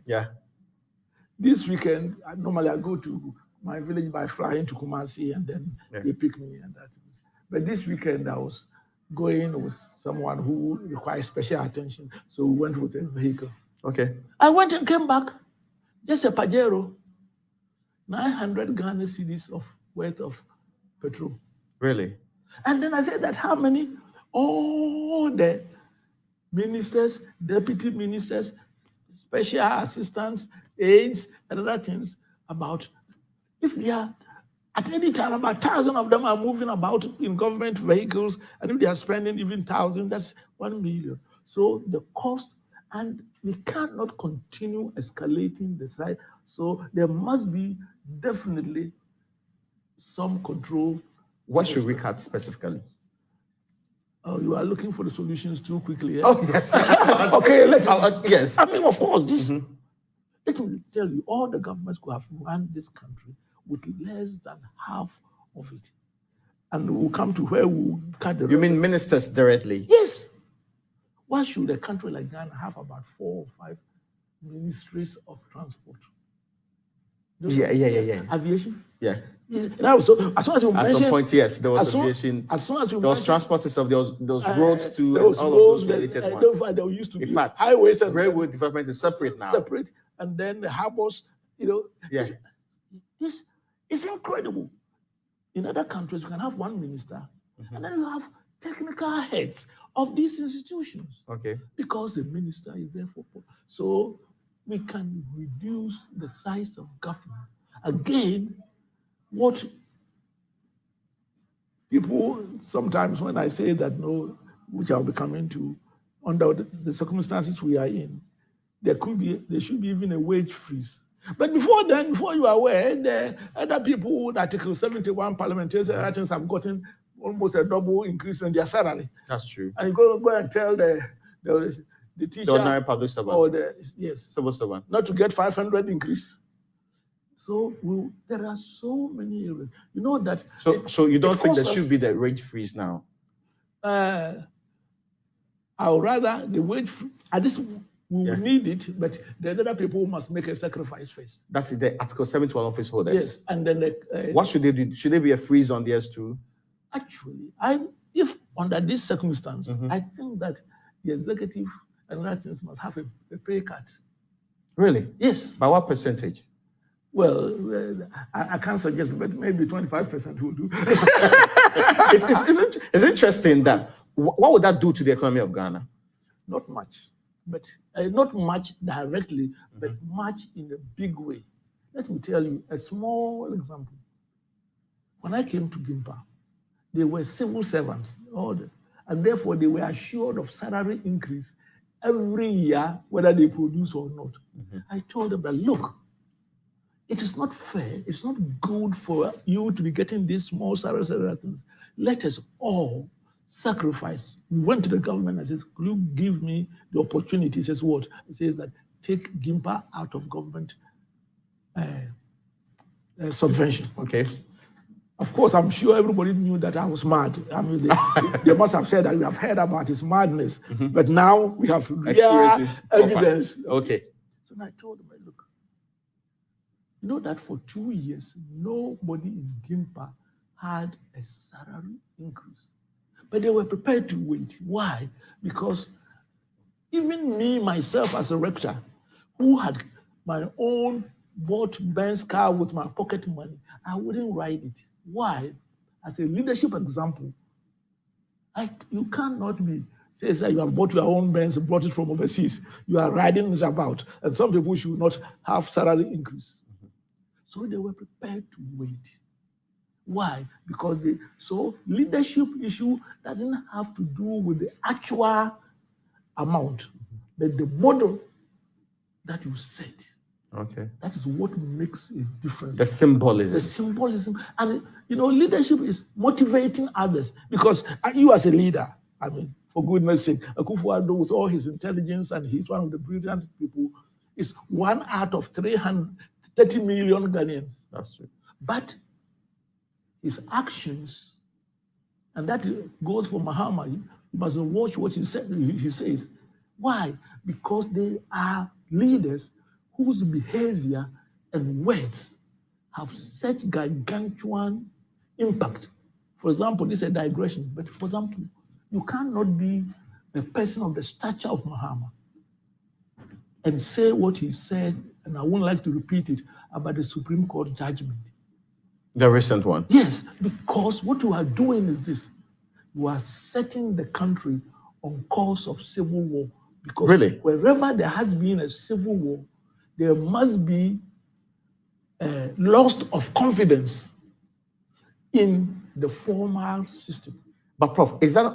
Yeah. This weekend, normally I go to my village by flying to Kumasi and then they pick me and that. But this weekend I was going with someone who requires special attention, so we went with a vehicle. Okay. I went and came back, just a Pajero, 900 Ghana cedis of worth of petrol. Really? And then I said that how many? All the ministers, deputy ministers, special assistants, aides, and other things about if they are at any time about 1,000 of them are moving about in government vehicles, and if they are spending even 1,000, that's 1 million. So the cost, and we cannot continue escalating the size. So there must be definitely some control. What should we cut specifically? Oh, you are looking for the solutions too quickly. Eh? Oh, yes. Okay, yes. I mean, of course, this. Let me tell you, all the governments could have run this country with less than half of it. And we'll come to where we'll cut the. You mean ministers directly? Yes. Why should a country like Ghana have about 4 or 5 ministries of transport? Yeah. Aviation? Yeah. Now, so as soon as you at mention, some point, yes, there was aviation. As soon as you there was transport system, there was roads to those all roads, of those related ones. There used to be in fact, highways and railway development is separate now. Separate, and then the harbors. Yeah. This is incredible. In other countries, you can have one minister, and then you have technical heads of these institutions. Okay. Because the minister is there for. So we can reduce the size of government. Again, what people sometimes, when I say that, no, which I'll be coming to, under the circumstances we are in, there should be even a wage freeze. But before then, before you are aware, the other people with Article 71 parliamentarians have gotten almost a double increase in their salary. That's true. And you go and tell the teacher, the ordinary public servant, or the civil servant, not to get 500 increase. So there are so many areas. You know that. So you don't think there should be the wage freeze now? I would rather the wage freeze. At this, we will need it, but the other people must make a sacrifice first. That's it. The Article 71 office holders. Yes, and then what should they do? Should there be a freeze on theirs too? Actually, if under this circumstance, I think that the executive and other things must have a pay cut. Really? Yes. By what percentage? Well, I can't suggest, but maybe 25% will do. It's interesting that what would that do to the economy of Ghana? Not much, but not much directly, but much in a big way. Let me tell you a small example. When I came to Gimpa, they were civil servants, and therefore they were assured of salary increase every year, whether they produce or not. I told them that, look, it is not fair. It's not good for you to be getting these small salaries. Let us all sacrifice. We went to the government and said, could you give me the opportunity? He says, what? He says that take Gimpa out of government subvention. Okay. Of course, I'm sure everybody knew that I was mad. I mean, they must have said that we have heard about his madness, but now we have real evidence. Okay. So I told them, look, you know that for 2 years, nobody in Gimpa had a salary increase. But they were prepared to wait. Why? Because even me, myself, as a rector, who had my own bought Benz car with my pocket money, I wouldn't ride it. Why? As a leadership example, you cannot be, say you have bought your own Benz, brought it from overseas, you are riding it about, and some people should not have salary increase. So they were prepared to wait. Why? Because leadership issue doesn't have to do with the actual amount, but the model that you set. Okay. That is what makes a difference. The symbolism. The symbolism. And, leadership is motivating others, because you as a leader, I mean, for goodness sake, Akufo-Addo, with all his intelligence, and he's one of the brilliant people, is 1 out of 330 million Ghanaians. That's true. But his actions, and that goes for Mahama, you must watch what he says. Why? Because they are leaders whose behavior and words have such gargantuan impact. For example, this is a digression, but for example, you cannot be a person of the stature of Muhammad and say what he said, and I wouldn't like to repeat it, about the Supreme Court judgment. The recent one. Yes, because what you are doing is this. You are setting the country on course of civil war. Because Really? wherever there has been a civil war, there must be loss of confidence in the formal system. But Prof, is that